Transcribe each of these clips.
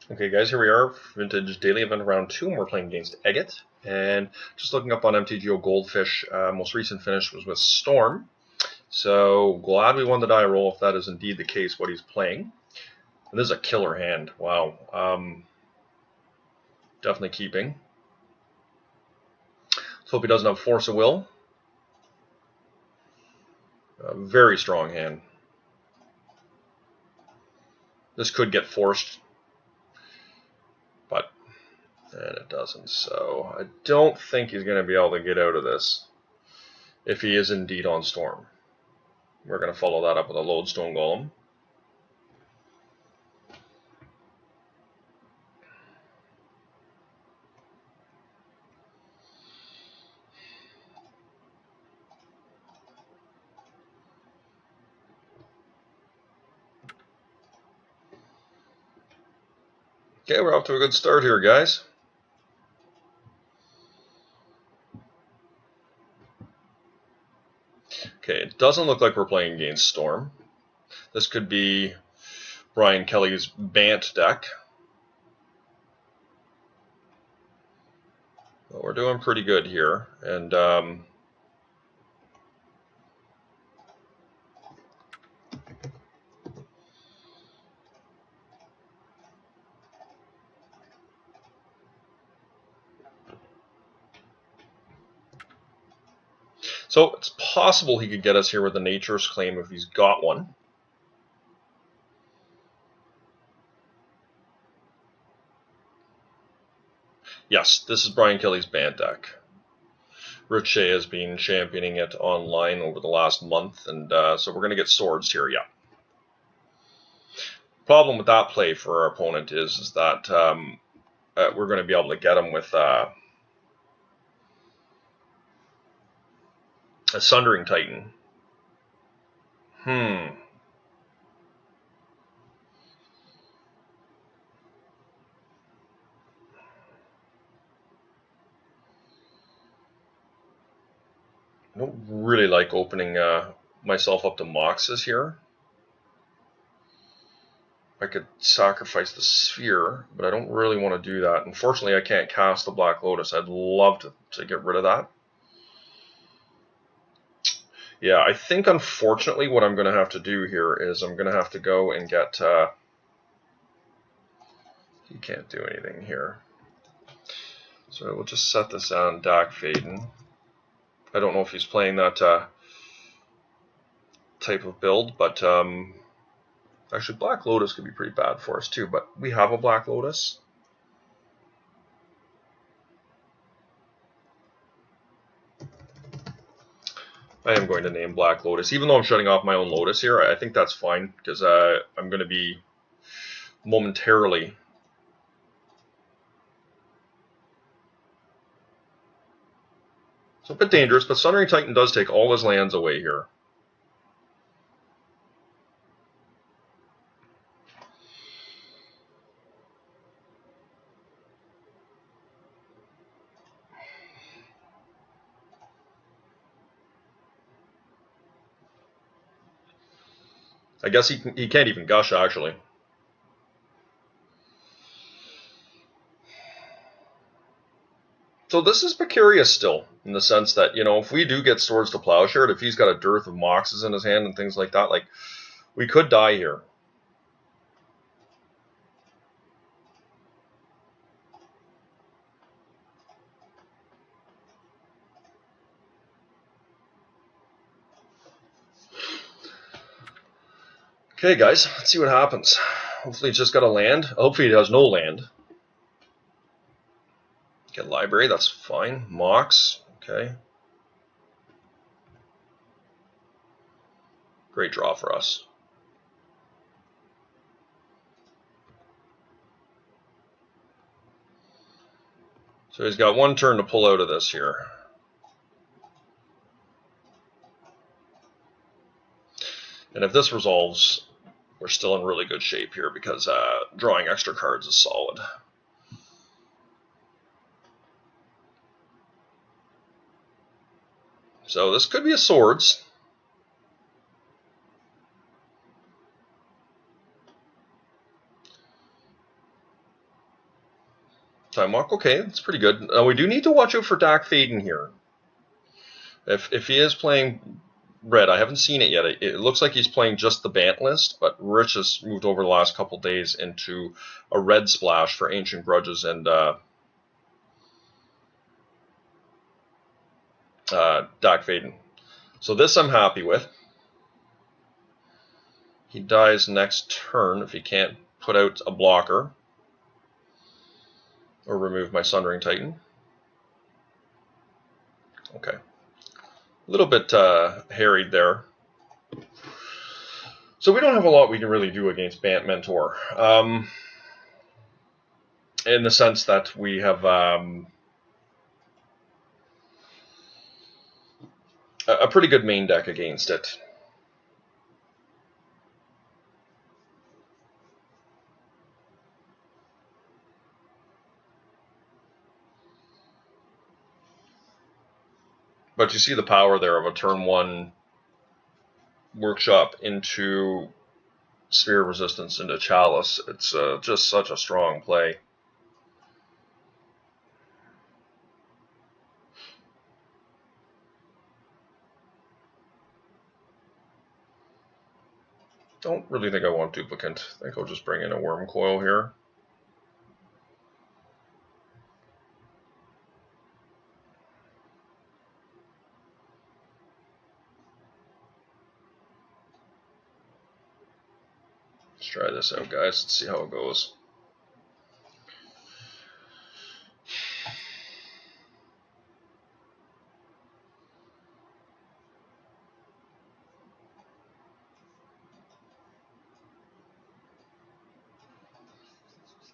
Okay guys, here we are, Vintage Daily Event Round 2, and we're playing against Egget. And just looking up on MTGO Goldfish, most recent finish was with Storm. So glad we won the die roll if that is indeed the case, what he's playing. And this is a killer hand, wow. Definitely keeping. Let's hope he doesn't have Force of Will. A very strong hand. This could get forced, but and it doesn't. So I don't think he's going to be able to get out of this if he is indeed on Storm. We're going to follow that up with a Lodestone Golem. Okay, we're off to a good start here, guys. Okay, it doesn't look like we're playing against Storm. This could be Brian Kelly's Bant deck. But we're doing pretty good here. And so it's possible he could get us here with a Nature's Claim if he's got one. Yes, this is Brian Kelly's Bant deck. Rich Shea has been championing it online over the last month, and so we're going to get swords here, yeah. Problem with that play for our opponent is that we're going to be able to get him with a Sundering Titan. I don't really like opening myself up to Moxes here. I could sacrifice the Sphere, but I don't really want to do that. Unfortunately, I can't cast the Black Lotus. I'd love to get rid of that. Yeah, I think unfortunately what I'm going to have to do here is I'm going to have to go and get... he can't do anything here. So we'll just set this on Dak Faden. I don't know if he's playing that type of build, but actually Black Lotus could be pretty bad for us too, but we have a Black Lotus. I am going to name Black Lotus, even though I'm shutting off my own Lotus here. I think that's fine, because I'm going to be momentarily... It's a bit dangerous, but Sundering Titan does take all his lands away here. I guess he can't even gush, actually. So this is precarious still, in the sense that, you know, if we do get Swords to Plowshare, if he's got a dearth of Moxes in his hand and things like that, like, we could die here. Okay, guys, let's see what happens. Hopefully he's just got a land. Hopefully he has no land. Get Library, that's fine. Mox, okay. Great draw for us. So he's got one turn to pull out of this here. And if this resolves, we're still in really good shape here because drawing extra cards is solid. So this could be a Swords. Time walk. Okay, that's pretty good. We do need to watch out for Dak Faden here. If he is playing red, I haven't seen it yet. It looks like he's playing just the Bant list, but Rich has moved over the last couple days into a red splash for Ancient Grudges and Dak Faden. So this I'm happy with. He dies next turn if he can't put out a blocker or remove my Sundering Titan. Okay. A little bit harried there. So we don't have a lot we can really do against Bant Mentor. In the sense that we have a pretty good main deck against it. But you see the power there of a turn 1 workshop into Sphere Resistance into Chalice. It's just such a strong play. Don't really think I want Duplicant. I think I'll just bring in a Worm Coil here. Let's try this out, guys. Let's see how it goes.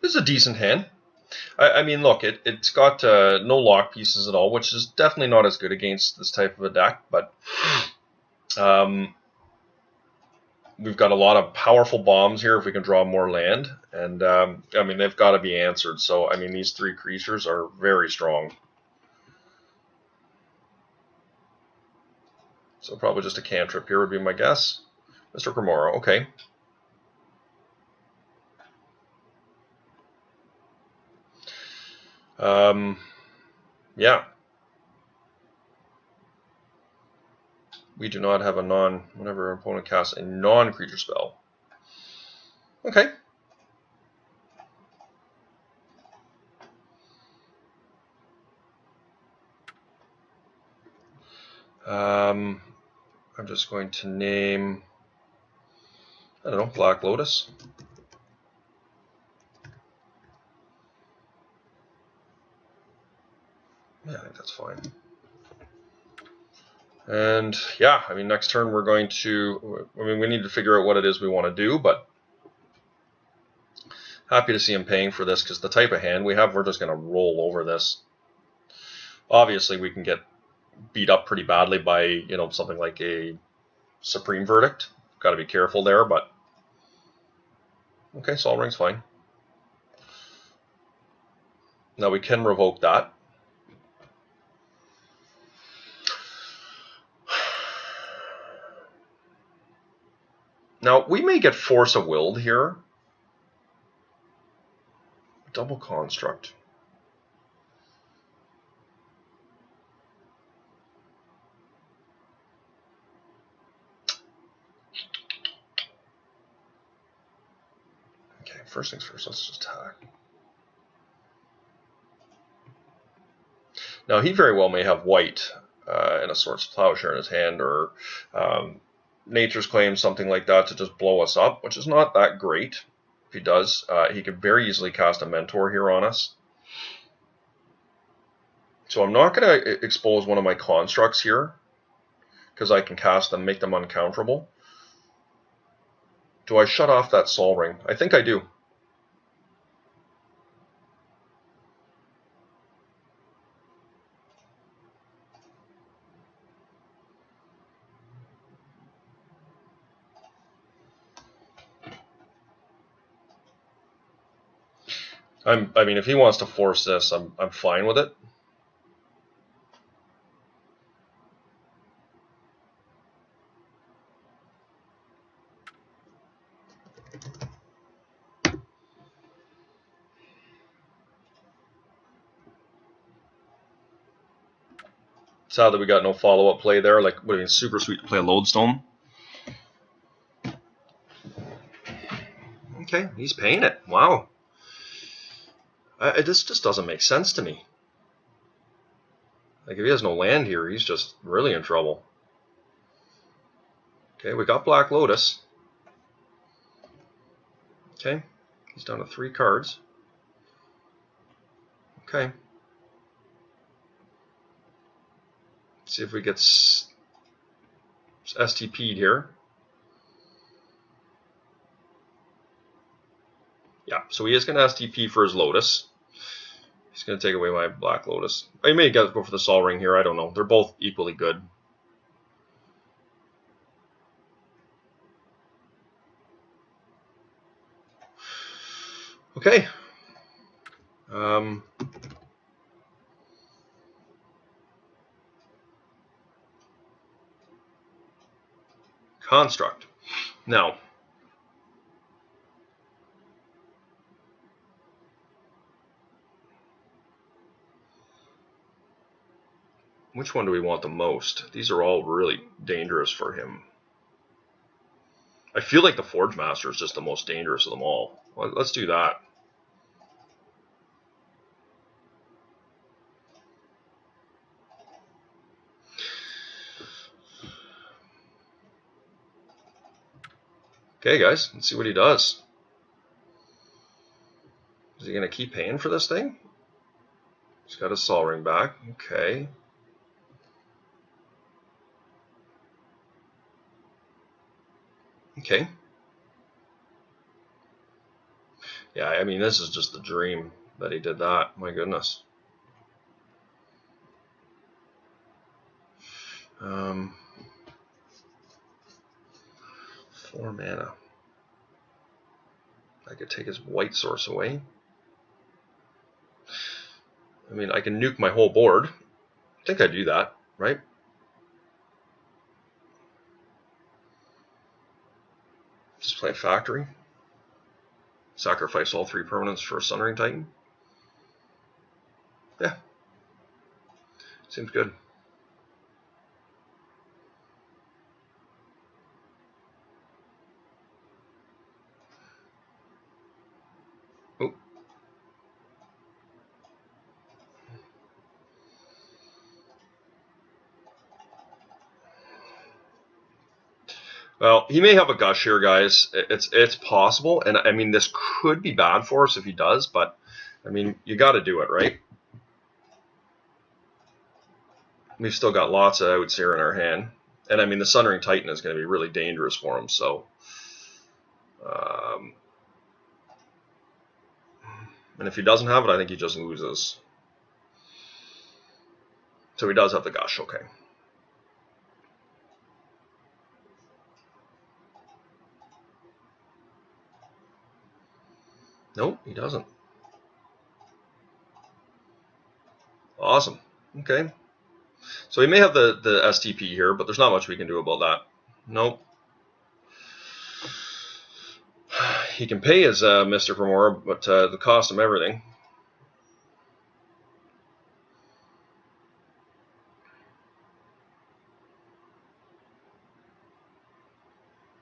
This is a decent hand. I mean, look, it's got no lock pieces at all, which is definitely not as good against this type of a deck, but we've got a lot of powerful bombs here if we can draw more land, and I mean, they've got to be answered, so I mean, these 3 creatures are very strong. So probably just a cantrip here would be my guess. Mr. Cremoro, okay. Yeah. We do not have a whenever our opponent casts a non-creature spell. Okay. I'm just going to name, I don't know, Black Lotus. Yeah, I think that's fine. And yeah, I mean, next turn we're going to, I mean, we need to figure out what it is we want to do, but happy to see him paying for this because the type of hand we have, we're just going to roll over this. Obviously, we can get beat up pretty badly by, you know, something like a Supreme Verdict. Got to be careful there, but okay, Sol Ring's fine. Now we can revoke that. Now, we may get Force of Willed here. Double Construct. Okay, first things first, let's just attack. Now, he very well may have white and a Swords Plowshare in his hand, or Nature's Claim, something like that, to just blow us up, which is not that great. If he does, he could very easily cast a Mentor here on us. So I'm not going to expose one of my constructs here, because I can cast them, make them uncounterable. Do I shut off that Sol Ring? I think I do. I mean, if he wants to force this, I'm fine with it. Sad that we got no follow-up play there. Like, would have been super sweet to play a Lodestone. Okay, he's paying it. Wow. This just doesn't make sense to me. Like, if he has no land here, he's just really in trouble. Okay, we got Black Lotus. Okay, he's down to 3 cards. Okay. Let's see if we get STP'd here. Yeah, so he is going to STP for his Lotus. He's going to take away my Black Lotus. I may go for the Sol Ring here. I don't know. They're both equally good. Okay. Construct. Now, which one do we want the most? These are all really dangerous for him. I feel like the Forge Master is just the most dangerous of them all. Well, let's do that. Okay, guys, let's see what he does. Is he going to keep paying for this thing? He's got his Sol Ring back. Okay. Okay. Yeah, I mean, this is just the dream that he did that. My goodness. 4 mana. I could take his white source away. I mean, I can nuke my whole board. I think I do that, right? Just play a Factory. Sacrifice all 3 permanents for a Sunring Titan. Yeah. Seems good. Oh. Well, he may have a gush here, guys. It's possible, and I mean, this could be bad for us if he does, but I mean, you got to do it, right? We've still got lots of outs here in our hand, and I mean, the Sunring Titan is going to be really dangerous for him, so. And if he doesn't have it, I think he just loses. So he does have the gush, okay. Nope, he doesn't. Awesome. Okay. So he may have the STP here, but there's not much we can do about that. Nope. He can pay his Mr. for more, but the cost him everything.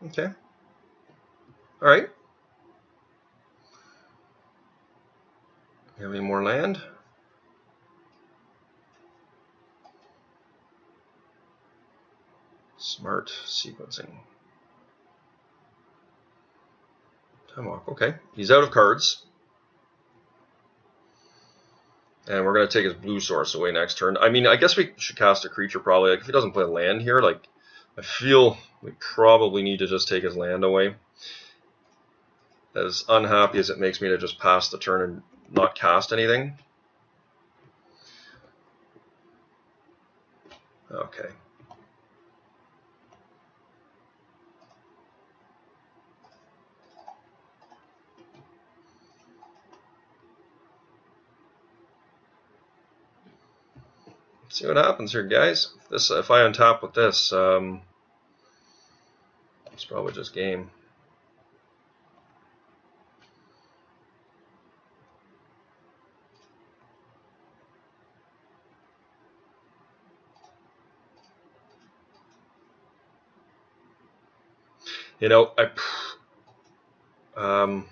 Okay. All right. You have any more land? Smart sequencing. Tomahawk. Okay. He's out of cards. And we're going to take his blue source away next turn. I mean, I guess we should cast a creature probably. Like, if he doesn't play land here, like, I feel we probably need to just take his land away. As unhappy as it makes me to just pass the turn and not cast anything. Okay. See what happens here, guys. If I untap with this, it's probably just game. You know, I'm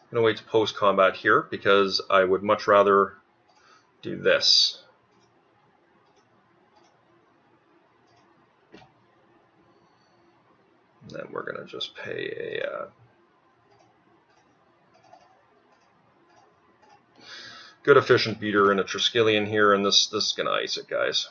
going to wait to post-combat here because I would much rather do this. And then we're going to just pay a good efficient beater and a Triskelion here, and this is going to ice it, guys.